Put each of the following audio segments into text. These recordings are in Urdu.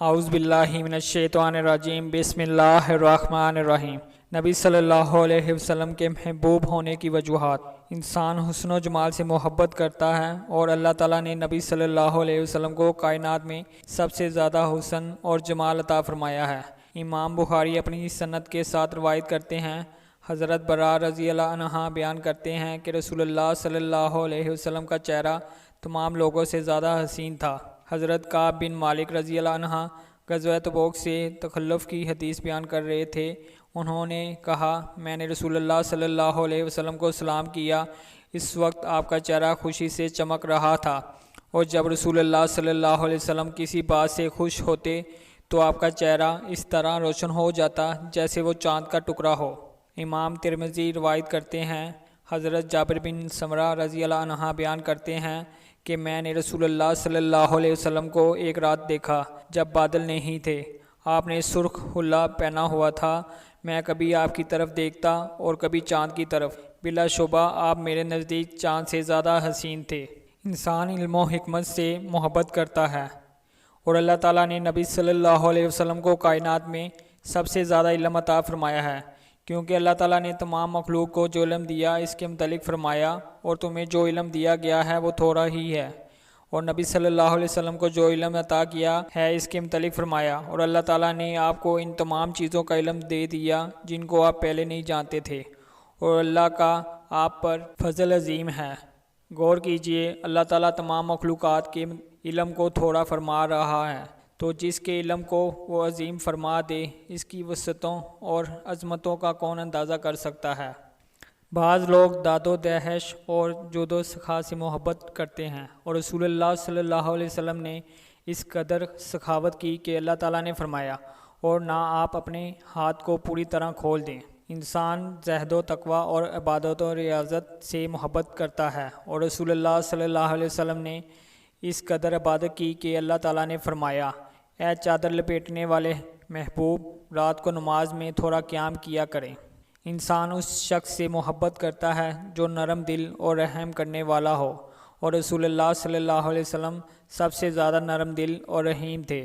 اعوذ باللہ من الشیطان الرجیم، بسم اللہ الرحمن الرحیم۔ نبی صلی اللہ علیہ وسلم کے محبوب ہونے کی وجوہات۔ انسان حسن و جمال سے محبت کرتا ہے اور اللہ تعالیٰ نے نبی صلی اللہ علیہ وسلم کو کائنات میں سب سے زیادہ حسن اور جمال عطا فرمایا ہے۔ امام بخاری اپنی سند کے ساتھ روایت کرتے ہیں، حضرت برا رضی اللہ عنہ بیان کرتے ہیں کہ رسول اللہ صلی اللہ علیہ وسلم کا چہرہ تمام لوگوں سے زیادہ حسین تھا۔ حضرت کعب بن مالک رضی اللہ عنہ غزوہ تبوک سے تخلف کی حدیث بیان کر رہے تھے۔ انہوں نے کہا، میں نے رسول اللہ صلی اللہ علیہ وسلم کو سلام کیا۔ اس وقت آپ کا چہرہ خوشی سے چمک رہا تھا، اور جب رسول اللہ صلی اللہ علیہ وسلم کسی بات سے خوش ہوتے تو آپ کا چہرہ اس طرح روشن ہو جاتا جیسے وہ چاند کا ٹکڑا ہو۔ امام ترمذی روایت کرتے ہیں، حضرت جابر بن سمرہ رضی اللہ عنہ بیان کرتے ہیں کہ میں نے رسول اللہ صلی اللہ علیہ وسلم کو ایک رات دیکھا جب بادل نہیں تھے۔ آپ نے سرخ حلہ پہنا ہوا تھا۔ میں کبھی آپ کی طرف دیکھتا اور کبھی چاند کی طرف۔ بلا شبہ آپ میرے نزدیک چاند سے زیادہ حسین تھے۔ انسان علم و حکمت سے محبت کرتا ہے، اور اللہ تعالیٰ نے نبی صلی اللہ علیہ وسلم کو کائنات میں سب سے زیادہ علم عطا فرمایا ہے، کیونکہ اللہ تعالیٰ نے تمام مخلوق کو جو علم دیا اس کے متعلق فرمایا، اور تمہیں جو علم دیا گیا ہے وہ تھوڑا ہی ہے، اور نبی صلی اللہ علیہ وسلم کو جو علم عطا کیا ہے اس کے متعلق فرمایا، اور اللہ تعالیٰ نے آپ کو ان تمام چیزوں کا علم دے دیا جن کو آپ پہلے نہیں جانتے تھے، اور اللہ کا آپ پر فضل عظیم ہے۔ غور کیجئے، اللہ تعالیٰ تمام مخلوقات کے علم کو تھوڑا فرما رہا ہے، تو جس کے علم کو وہ عظیم فرما دے، اس کی وسعتوں اور عظمتوں کا کون اندازہ کر سکتا ہے۔ بعض لوگ داد و دہش اور جود و سخا سے محبت کرتے ہیں، اور رسول اللہ صلی اللہ علیہ وسلم نے اس قدر سخاوت کی کہ اللہ تعالیٰ نے فرمایا، اور نہ آپ اپنے ہاتھ کو پوری طرح کھول دیں۔ انسان زہد و تقوی اور عبادت و ریاضت سے محبت کرتا ہے، اور رسول اللہ صلی اللہ علیہ وسلم نے اس قدر عبادت کی کہ اللہ تعالیٰ نے فرمایا، اے چادر لپیٹنے والے محبوب، رات کو نماز میں تھوڑا قیام کیا کریں۔ انسان اس شخص سے محبت کرتا ہے جو نرم دل اور رحم کرنے والا ہو، اور رسول اللہ صلی اللہ علیہ وسلم سب سے زیادہ نرم دل اور رحیم تھے۔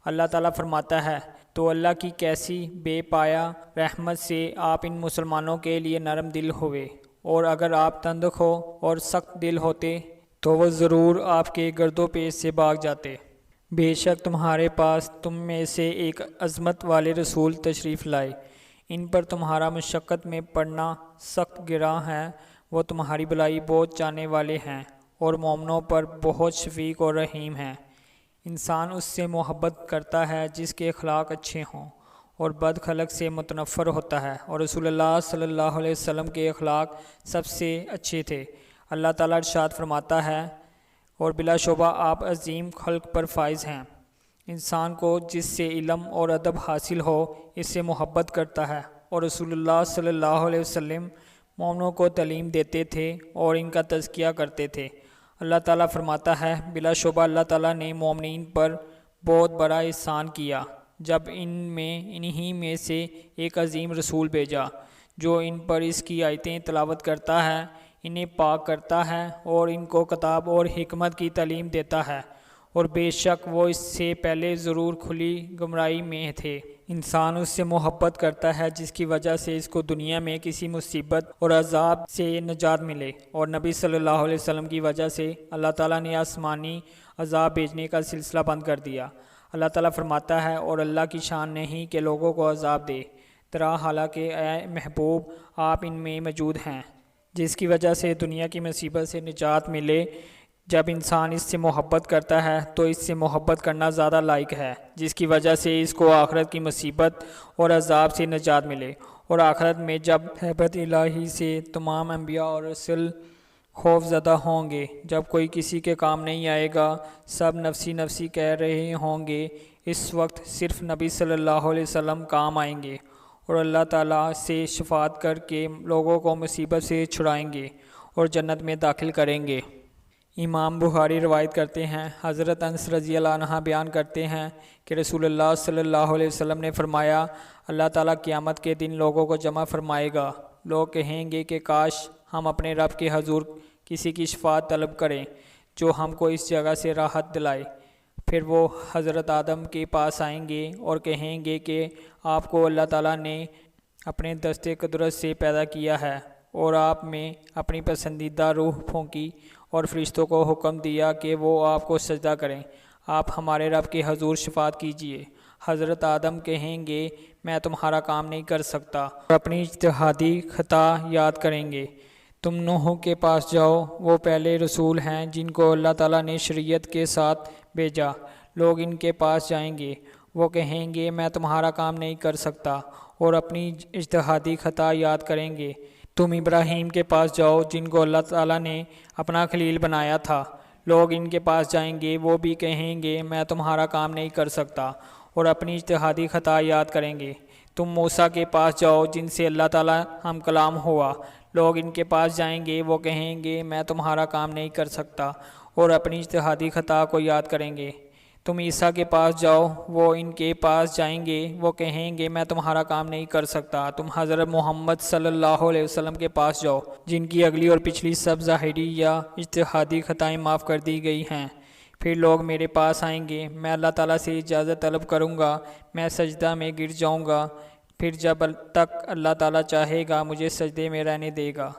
اللہ تعالیٰ فرماتا ہے، تو اللہ کی کیسی بے پایا رحمت سے آپ ان مسلمانوں کے لیے نرم دل ہوئے، اور اگر آپ تند خو اور سخت دل ہوتے تو وہ ضرور آپ کے گرد و پیش سے بھاگ جاتے۔ بے شک تمہارے پاس تم میں سے ایک عظمت والے رسول تشریف لائے، ان پر تمہارا مشقت میں پڑنا سخت گراں ہے، وہ تمہاری بھلائی بہت چاہنے والے ہیں، اور مومنوں پر بہت شفیق اور رحیم ہیں۔ انسان اس سے محبت کرتا ہے جس کے اخلاق اچھے ہوں، اور بد خلق سے متنفر ہوتا ہے، اور رسول اللہ صلی اللہ علیہ وسلم کے اخلاق سب سے اچھے تھے۔ اللہ تعالیٰ ارشاد فرماتا ہے، اور بلا شبہ آپ عظیم خلق پر فائز ہیں۔ انسان کو جس سے علم اور ادب حاصل ہو اس سے محبت کرتا ہے، اور رسول اللہ صلی اللہ علیہ وسلم مومنوں کو تعلیم دیتے تھے اور ان کا تزکیہ کرتے تھے۔ اللہ تعالیٰ فرماتا ہے، بلا شبہ اللہ تعالیٰ نے مومنین پر بہت بڑا احسان کیا جب انہی میں سے ایک عظیم رسول بھیجا جو ان پر اس کی آیتیں تلاوت کرتا ہے، انہیں پاک کرتا ہے اور ان کو کتاب اور حکمت کی تعلیم دیتا ہے، اور بے شک وہ اس سے پہلے ضرور کھلی گمراہی میں تھے۔ انسان اس سے محبت کرتا ہے جس کی وجہ سے اس کو دنیا میں کسی مصیبت اور عذاب سے نجات ملے، اور نبی صلی اللہ علیہ وسلم کی وجہ سے اللہ تعالیٰ نے آسمانی عذاب بھیجنے کا سلسلہ بند کر دیا۔ اللہ تعالیٰ فرماتا ہے، اور اللہ کی شان نہیں کہ لوگوں کو عذاب دے ترا، حالانکہ اے محبوب آپ ان میں موجود ہیں، جس کی وجہ سے دنیا کی مصیبت سے نجات ملے۔ جب انسان اس سے محبت کرتا ہے تو اس سے محبت کرنا زیادہ لائق ہے، جس کی وجہ سے اس کو آخرت کی مصیبت اور عذاب سے نجات ملے، اور آخرت میں جب ہیبت الہی سے تمام انبیاء اور رسل خوف زدہ ہوں گے، جب کوئی کسی کے کام نہیں آئے گا، سب نفسی نفسی کہہ رہے ہوں گے، اس وقت صرف نبی صلی اللہ علیہ وسلم کام آئیں گے، اور اللہ تعالیٰ سے شفاعت کر کے لوگوں کو مصیبت سے چھڑائیں گے اور جنت میں داخل کریں گے۔ امام بخاری روایت کرتے ہیں، حضرت انس رضی اللہ عنہ بیان کرتے ہیں کہ رسول اللہ صلی اللہ علیہ وسلم نے فرمایا، اللہ تعالیٰ قیامت کے دن لوگوں کو جمع فرمائے گا، لوگ کہیں گے کہ کاش ہم اپنے رب کے حضور کسی کی شفاعت طلب کریں جو ہم کو اس جگہ سے راحت دلائے۔ پھر وہ حضرت آدم کے پاس آئیں گے اور کہیں گے کہ آپ کو اللہ تعالیٰ نے اپنے دست قدرت سے پیدا کیا ہے اور آپ میں اپنی پسندیدہ روح پھونکی اور فرشتوں کو حکم دیا کہ وہ آپ کو سجدہ کریں، آپ ہمارے رب کے حضور شفاعت کیجیے۔ حضرت آدم کہیں گے میں تمہارا کام نہیں کر سکتا اور اپنی اجتہادی خطا یاد کریں گے۔ تم نوح کے پاس جاؤ، وہ پہلے رسول ہیں جن کو اللہ تعالیٰ نے شریعت کے ساتھ بھیجا۔ لوگ ان کے پاس جائیں گے، وہ کہیں گے میں تمہارا کام نہیں کر سکتا اور اپنی اجتہادی خطا یاد کریں گے۔ تم ابراہیم کے پاس جاؤ جن کو اللہ تعالیٰ نے اپنا خلیل بنایا تھا۔ لوگ ان کے پاس جائیں گے، وہ بھی کہیں گے میں تمہارا کام نہیں کر سکتا اور اپنی اجتہادی خطا یاد کریں گے۔ تم موسیٰ کے پاس جاؤ جن سے اللہ تعالیٰ ہم کلام ہوا۔ لوگ ان کے پاس جائیں گے، وہ کہیں گے میں تمہارا کام نہیں کر سکتا اور اپنی اجتہادی خطا کو یاد کریں گے۔ تم عیسیٰ کے پاس جاؤ، وہ ان کے پاس جائیں گے، وہ کہیں گے میں تمہارا کام نہیں کر سکتا۔ تم حضرت محمد صلی اللہ علیہ وسلم کے پاس جاؤ جن کی اگلی اور پچھلی سب ظاہری یا اجتہادی خطائیں معاف کر دی گئی ہیں۔ پھر لوگ میرے پاس آئیں گے، میں اللہ تعالیٰ سے اجازت طلب کروں گا، میں سجدہ میں گر جاؤں گا، پھر جب تک اللہ تعالیٰ چاہے گا مجھے سجدے میں رہنے دے گا۔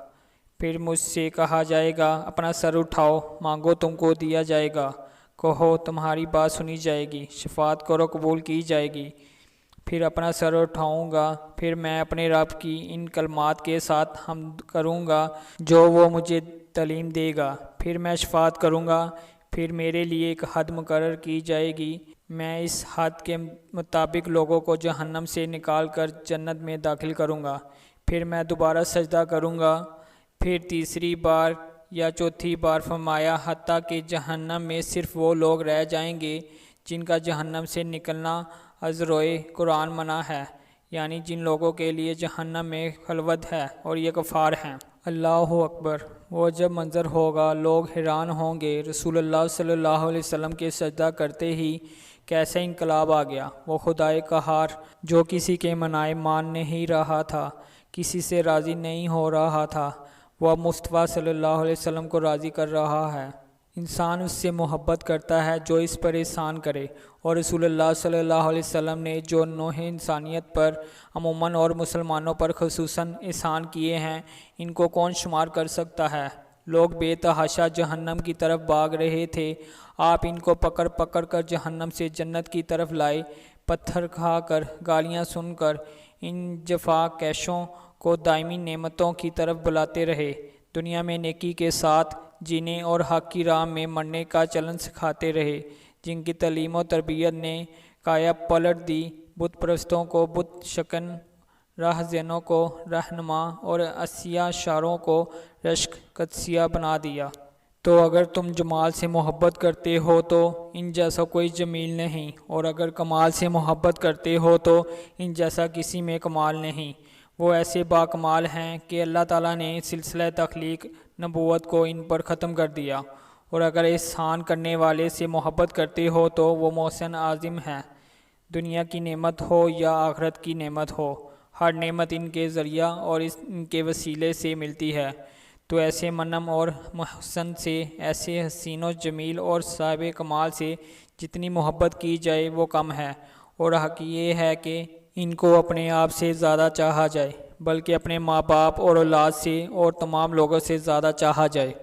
پھر مجھ سے کہا جائے گا اپنا سر اٹھاؤ، مانگو تم کو دیا جائے گا، کہو تمہاری بات سنی جائے گی، شفاعت کرو قبول کی جائے گی۔ پھر اپنا سر اٹھاؤں گا، پھر میں اپنے رب کی ان کلمات کے ساتھ حمد کروں گا جو وہ مجھے تعلیم دے گا، پھر میں شفاعت کروں گا، پھر میرے لیے ایک حد مقرر کی جائے گی، میں اس حد کے مطابق لوگوں کو جہنم سے نکال کر جنت میں داخل کروں گا، پھر میں دوبارہ سجدہ کروں گا، پھر تیسری بار یا چوتھی بار فرمایا حتیٰ کہ جہنم میں صرف وہ لوگ رہ جائیں گے جن کا جہنم سے نکلنا از روئے قرآن منع ہے، یعنی جن لوگوں کے لیے جہنم میں خلوت ہے اور یہ کفار ہیں۔ اللہ اکبر۔ وہ جب منظر ہوگا لوگ حیران ہوں گے، رسول اللہ صلی اللہ علیہ وسلم کے سجدہ کرتے ہی کیسے انقلاب آ گیا۔ وہ خدائے قہار جو کسی کے منائے مان نہیں رہا تھا، کسی سے راضی نہیں ہو رہا تھا، وہ اب مصطفیٰ صلی اللہ علیہ وسلم کو راضی کر رہا ہے۔ انسان اس سے محبت کرتا ہے جو اس پر احسان کرے، اور رسول اللہ صلی اللہ علیہ وسلم نے جو نوع انسانیت پر عموماً اور مسلمانوں پر خصوصاً احسان کیے ہیں ان کو کون شمار کر سکتا ہے۔ لوگ بے تحاشا جہنم کی طرف بھاگ رہے تھے، آپ ان کو پکڑ پکڑ کر جہنم سے جنت کی طرف لائے، پتھر کھا کر، گالیاں سن کر ان جفا کیشوں کو دائمی نعمتوں کی طرف بلاتے رہے، دنیا میں نیکی کے ساتھ جینے اور حق کی راہ میں مرنے کا چلن سکھاتے رہے، جن کی تعلیم و تربیت نے کایا پلٹ دی، بت پرستوں کو بت شکن، راہ زنوں کو رہنما اور عصیہ شاروں کو رشک قدسیہ بنا دیا۔ تو اگر تم جمال سے محبت کرتے ہو تو ان جیسا کوئی جمیل نہیں، اور اگر کمال سے محبت کرتے ہو تو ان جیسا کسی میں کمال نہیں۔ وہ ایسے باکمال ہیں کہ اللہ تعالیٰ نے سلسلہ تخلیق نبوت کو ان پر ختم کر دیا، اور اگر احسان کرنے والے سے محبت کرتے ہو تو وہ محسن عظیم ہے۔ دنیا کی نعمت ہو یا آخرت کی نعمت ہو، ہر نعمت ان کے ذریعہ اور ان کے وسیلے سے ملتی ہے۔ تو ایسے منم اور محسن سے، ایسے حسین و جمیل اور صاحب کمال سے جتنی محبت کی جائے وہ کم ہے، اور حق یہ ہے کہ ان کو اپنے آپ سے زیادہ چاہا جائے، بلکہ اپنے ماں باپ اور اولاد سے اور تمام لوگوں سے زیادہ چاہا جائے۔